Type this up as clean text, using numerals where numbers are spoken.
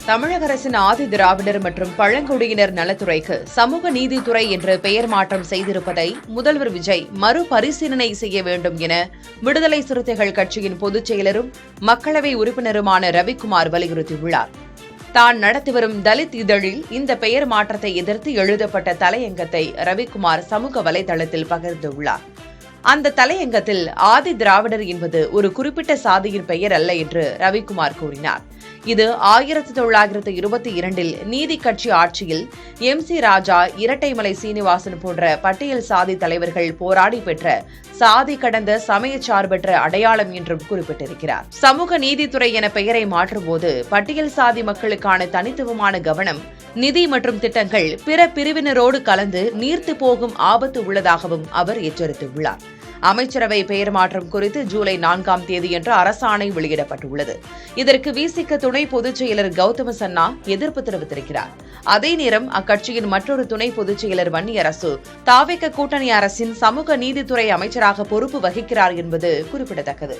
தமிழக அரசின் ஆதி திராவிடர் மற்றும் பழங்குடியினர் நலத்துறைக்கு சமூக நீதித்துறை என்று பெயர் மாற்றம் செய்திருப்பதை முதல்வர் விஜய் மறுபரிசீலனை செய்ய வேண்டும் என விடுதலை சிறுத்தைகள் கட்சியின் பொதுச் செயலரும் மக்களவை உறுப்பினருமான ரவிக்குமார் வலியுறுத்தியுள்ளார். தான் நடத்தி வரும் தலித் இதழில் இந்த பெயர் மாற்றத்தை எதிர்த்து எழுதப்பட்ட தலையங்கத்தை ரவிக்குமார் சமூக வலைதளத்தில் பகிர்ந்துள்ளார். அந்த தலையங்கத்தில் ஆதி திராவிடர் என்பது ஒரு குறிப்பிட்ட சாதியின் பெயர் அல்ல என்று ரவிக்குமார் கூறினார். இது 1922 நீதி கட்சி ஆட்சியில் MC ராஜா, இரட்டைமலை சீனிவாசன் போன்ற பட்டியல் சாதி தலைவர்கள் போராடி பெற்ற சாதி கடந்த சமய சார்பற்ற அடையாளம் என்றும் குறிப்பிட்டிருக்கிறார். சமூக நீதித்துறை என பெயரை மாற்றும்போது பட்டியல் சாதி மக்களுக்கான தனித்துவமான கவனம், நிதி மற்றும் திட்டங்கள் பிற பிரிவினரோடு கலந்து நீர்த்து போகும் ஆபத்து உள்ளதாகவும் அவர் எச்சரித்துள்ளார். அமைச்சரவை பெயர் மாற்றம் குறித்து ஜூலை 4ஆம் தேதியன்று அரசாணை வெளியிடப்பட்டுள்ளது. இதற்கு விசிக துணை பொதுச் செயலர் கௌதம சன்னா எதிர்ப்பு தெரிவித்திருக்கிறார். அதே நேரம் அக்கட்சியின் மற்றொரு துணை பொதுச் செயலர் வன்னியரசு தாவேக கூட்டணி அரசின் சமூக நீதித்துறை அமைச்சராக பொறுப்பு வகிக்கிறார் என்பது குறிப்பிடத்தக்கது.